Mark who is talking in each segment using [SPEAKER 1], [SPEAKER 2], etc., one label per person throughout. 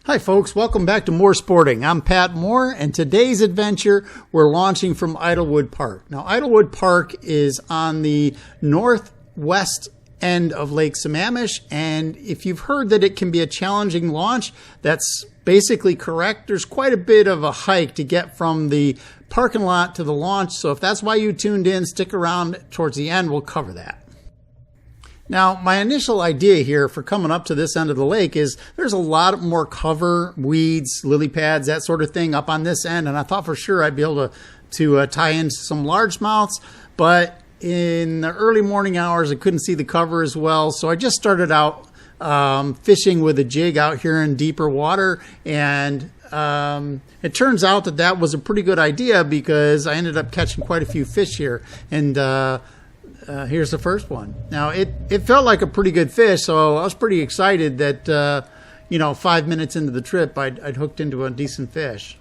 [SPEAKER 1] Hi folks, welcome back to More Sporting. I'm Pat Moore, and today's adventure we're launching from Idylwood Park. Now Idylwood Park is on the northwest end of Lake Sammamish, and if you've heard that it can be a challenging launch, that's basically correct. There's quite a bit of a hike to get from the parking lot to the launch, so if that's why you tuned in, stick around towards the end, we'll cover that. Now, my initial idea here for coming up to this end of the lake is there's a lot more cover, weeds, lily pads, that sort of thing up on this end, and I thought for sure I'd be able to tie in some largemouths, but in the early morning hours I couldn't see the cover as well, so I just started out fishing with a jig out here in deeper water, and it turns out that that was a pretty good idea because I ended up catching quite a few fish here, and here's the first one. Now, it felt like a pretty good fish, so I was pretty excited that, 5 minutes into the trip, I'd hooked into a decent fish.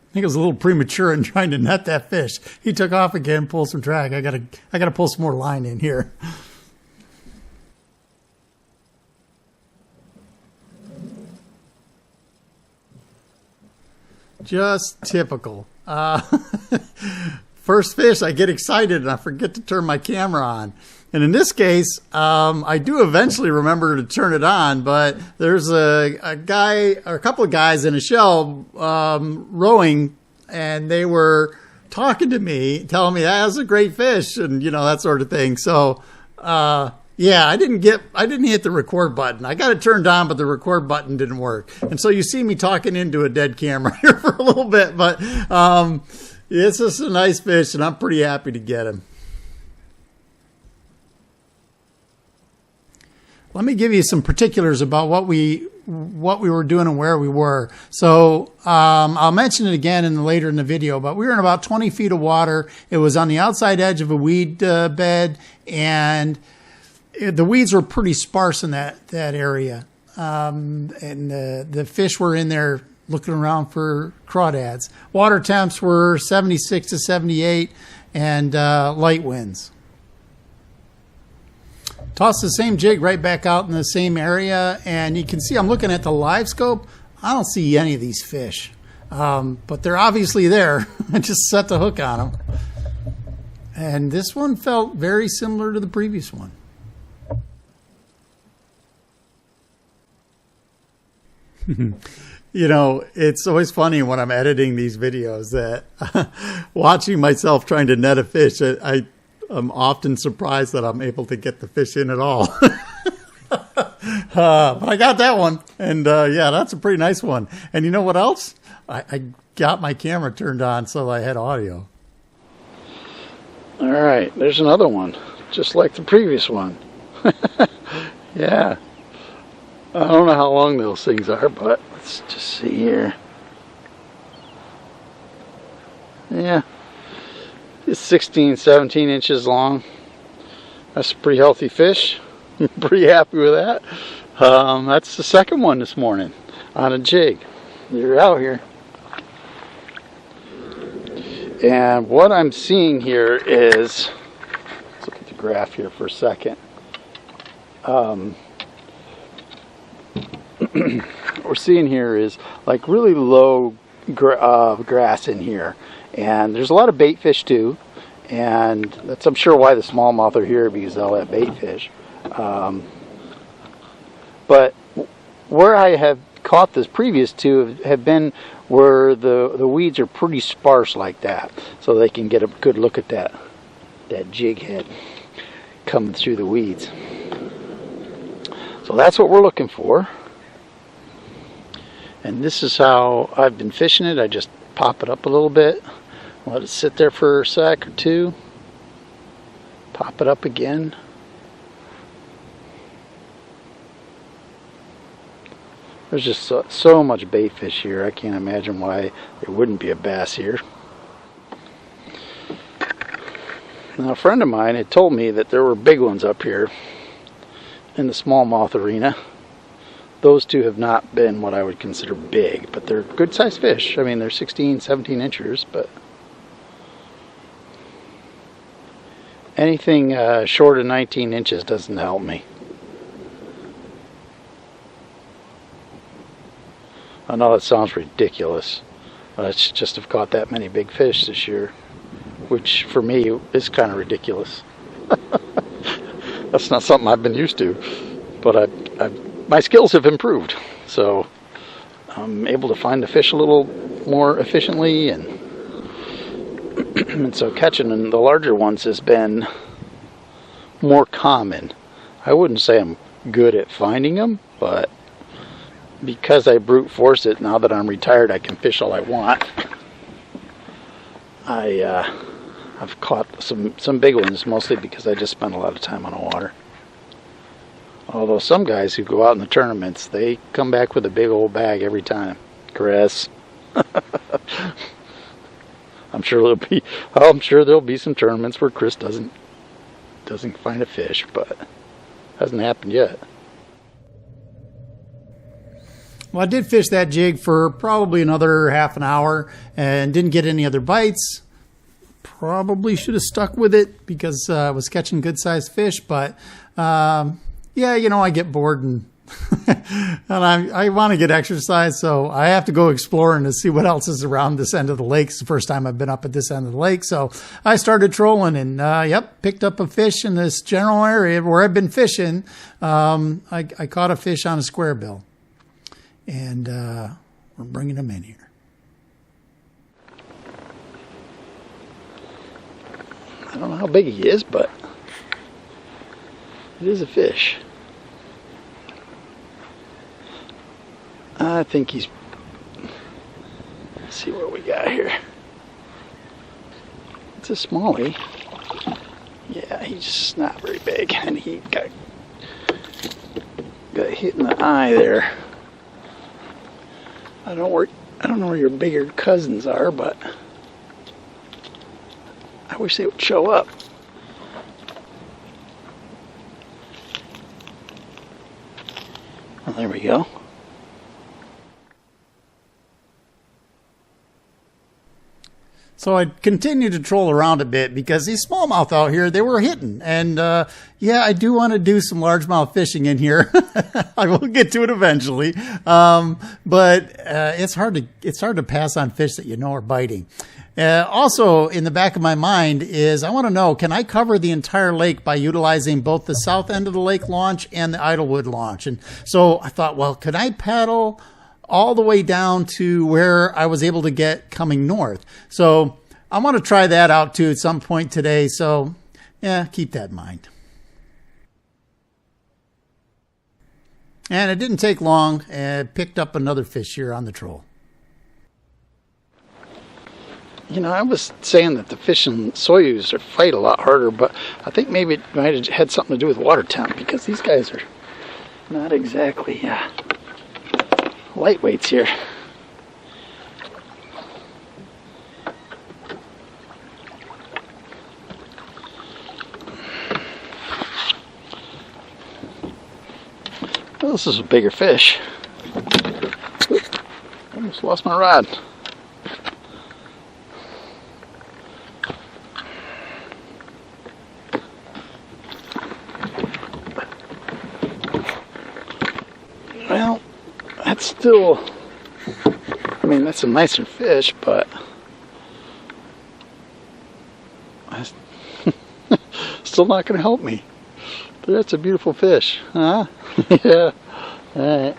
[SPEAKER 1] I think it was a little premature in trying to net that fish. He took off again, pulled some drag. I gotta pull some more line in here. Just typical. First fish, I get excited and I forget to turn my camera on. And in this case, I do eventually remember to turn it on, but there's a guy or a couple of guys in a shell rowing, and they were talking to me, telling me that was a great fish, and that sort of thing. So yeah, I didn't hit the record button. I got it turned on, but the record button didn't work. And so you see me talking into a dead camera here for a little bit, but it's just a nice fish, and I'm pretty happy to get him. Let me give you some particulars about what we were doing and where we were. So I'll mention it again later in the video, but we were in about 20 feet of water. It was on the outside edge of a weed bed, and the weeds were pretty sparse in that area. And the fish were in there looking around for crawdads. Water temps were 76 to 78 and light winds. Toss the same jig right back out in the same area, and you can see I'm looking at the live scope. I don't see any of these fish, but they're obviously there. I just set the hook on them, and this one felt very similar to the previous one. It's always funny when I'm editing ththese videos that watching myself trying to net a fish, I'm often surprised that I'm able to get the fish in at all. But I got that one. And yeah, that's a pretty nice one. And you know what else? I got my camera turned on so I had audio. All right, there's another one, just like the previous one. Yeah. I don't know how long those things are, but let's just see here. Yeah. It's 16, 17 inches long. That's a pretty healthy fish. I'm pretty happy with that. That's the second one this morning on a jig. You're out here. And what I'm seeing here is, let's look at the graph here for a second. What we're seeing here is like really low grass in here. And there's a lot of bait fish too, and that's I'm sure why the smallmouth are here, because they'll have bait fish. But where I have caught this previous two have been where the weeds are pretty sparse like that, so they can get a good look at that jig head coming through the weeds. So that's what we're looking for. And this is how I've been fishing it. I just pop it up a little bit, let it sit there for a sec or two, pop it up again. There's just so much bait fish here, I can't imagine why there wouldn't be a bass here. Now, a friend of mine had told me that there were big ones up here, in the smallmouth arena. Those two have not been what I would consider big, but they're good sized fish. I mean, they're 16, 17 inches, but anything short of 19 inches doesn't help me. I know that sounds ridiculous. It's just have caught that many big fish this year, which for me is kind of ridiculous. That's not something I've been used to, but my skills have improved, so I'm able to find the fish a little more efficiently, and and so catching the larger ones has been more common. I wouldn't say I'm good at finding them, but because I brute force it, now that I'm retired, I can fish all I want. I've caught some big ones, mostly because I just spend a lot of time on the water. Although some guys who go out in the tournaments, they come back with a big old bag every time. Chris. I'm sure there'll be some tournaments where Chris doesn't find a fish, but hasn't happened yet.
[SPEAKER 2] Well, I did fish that jig for probably another half an hour and didn't get any other bites. Probably should have stuck with it because I was catching good-sized fish, but yeah, you know, I get bored and and I want to get exercise, so I have to go exploring to see what else is around this end of the lake. It's the first time I've been up at this end of the lake, so I started trolling and picked up a fish in this general area where I've been fishing. I caught a fish on a square bill, and we're bringing him in here.
[SPEAKER 1] I don't know how big he is, but it is a fish. I think he's... Let's see what we got here. It's a smallie. Yeah, he's just not very big, and he got hit in the eye there. I don't know where your bigger cousins are, but I wish they would show up. Well, there we go.
[SPEAKER 2] So I continued to troll around a bit because these smallmouth out here, they were hitting. And yeah, I do want to do some largemouth fishing in here. I will get to it eventually. But it's hard to pass on fish that you know are biting. Also, in the back of my mind is I want to know, can I cover the entire lake by utilizing both the south end of the lake launch and the Idylwood launch? And so I thought, well, could I paddle all the way down to where I was able to get coming north? So I want to try that out too at some point today. So yeah, keep that in mind. And it didn't take long. I picked up another fish here on the troll.
[SPEAKER 1] You know, I was saying that the fish in Soyuz fight a lot harder, but I think maybe it might have had something to do with water temp, because these guys are not exactly lightweights here. Well, this is a bigger fish. Almost lost my rod. Well, that's still, I mean, that's a nicer fish, but still not going to help me. But that's a beautiful fish, huh? Yeah. All right.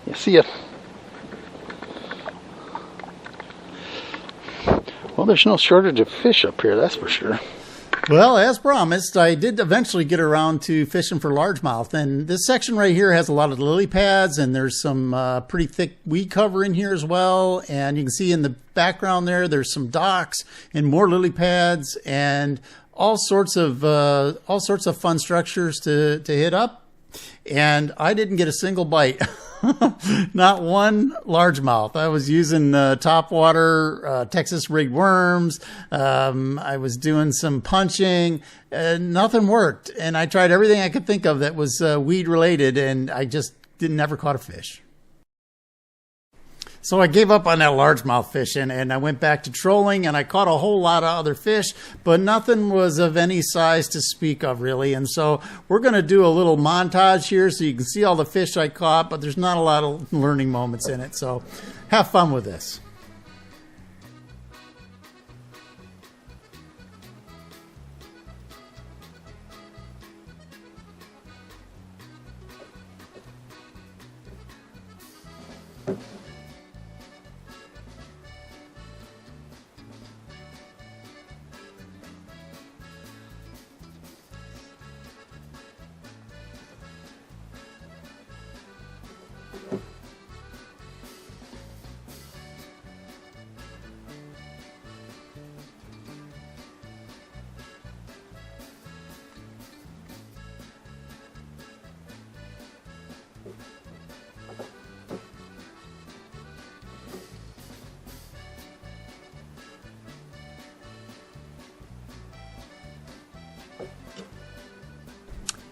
[SPEAKER 1] Yeah, see ya. Well, there's no shortage of fish up here, that's for sure.
[SPEAKER 2] Well, as promised, I did eventually get around to fishing for largemouth. And this section right here has a lot of lily pads, and there's some pretty thick weed cover in here as well. And you can see in the background there's some docks and more lily pads and all sorts of fun structures to hit up.
[SPEAKER 1] and I didn't get a single bite. Not one largemouth. I was using topwater Texas rigged worms. I was doing some punching. Nothing worked. And I tried everything I could think of that was weed related, and I just never caught a fish. So I gave up on that largemouth fishing, and I went back to trolling, and I caught a whole lot of other fish, but nothing was of any size to speak of, really. And so we're going to do a little montage here so you can see all the fish I caught, but there's not a lot of learning moments in it. So have fun with this.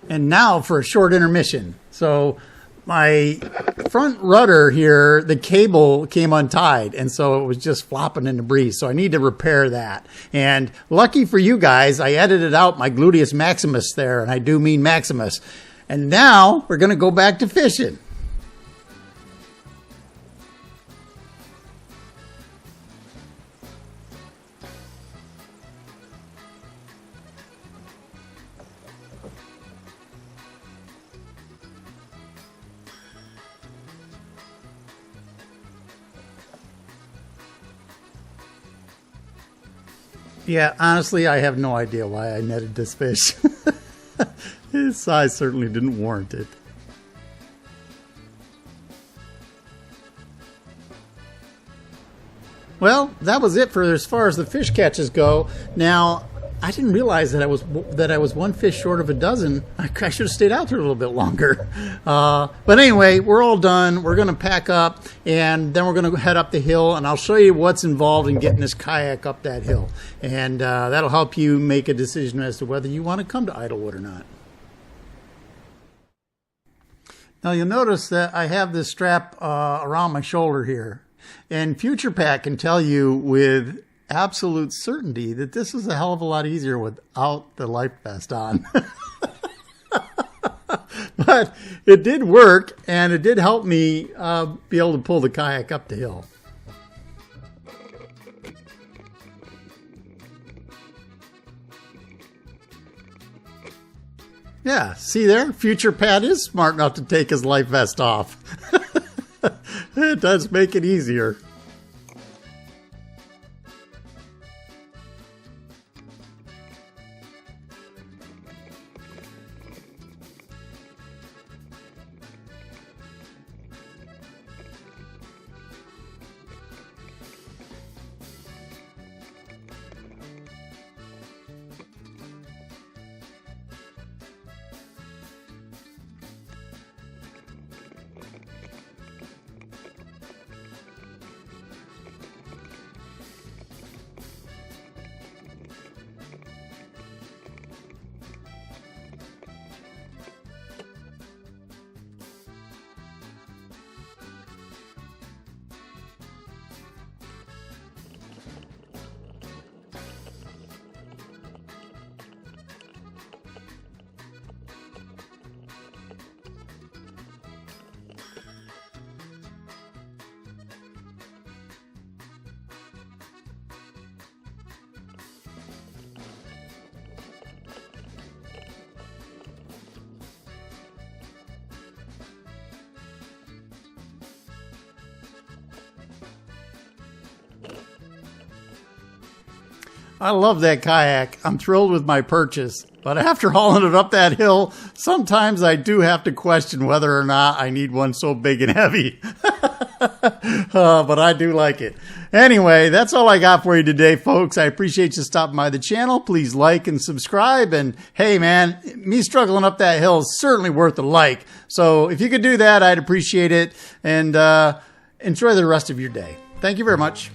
[SPEAKER 1] And now for a short intermission. So my front rudder here, the cable came untied, and so it was just flopping in the breeze. So I need to repair that. And lucky for you guys, I edited out my gluteus maximus there, and I do mean maximus. And now we're going to go back to fishing. Yeah, honestly, I have no idea why I netted this fish. His size certainly didn't warrant it. Well, that was it for as far as the fish catches go. Now, I didn't realize that I was one fish short of a dozen. I should have stayed out there a little bit longer. But anyway, we're all done. We're going to pack up, and then we're going to head up the hill, and I'll show you what's involved in getting this kayak up that hill. And that'll help you make a decision as to whether you want to come to Idylwood or not. Now, you'll notice that I have this strap around my shoulder here. And Future Pat can tell you with absolute certainty that this is a hell of a lot easier without the life vest on. But it did work, and it did help me be able to pull the kayak up the hill. Yeah, see there? Future Pat is smart enough to take his life vest off. It does make it easier. I love that kayak. I'm thrilled with my purchase. But after hauling it up that hill, sometimes I do have to question whether or not I need one so big and heavy. But I do like it. Anyway, that's all I got for you today, folks. I appreciate you stopping by the channel. Please like and subscribe. And hey, man, me struggling up that hill is certainly worth a like. So if you could do that, I'd appreciate it. And enjoy the rest of your day. Thank you very much.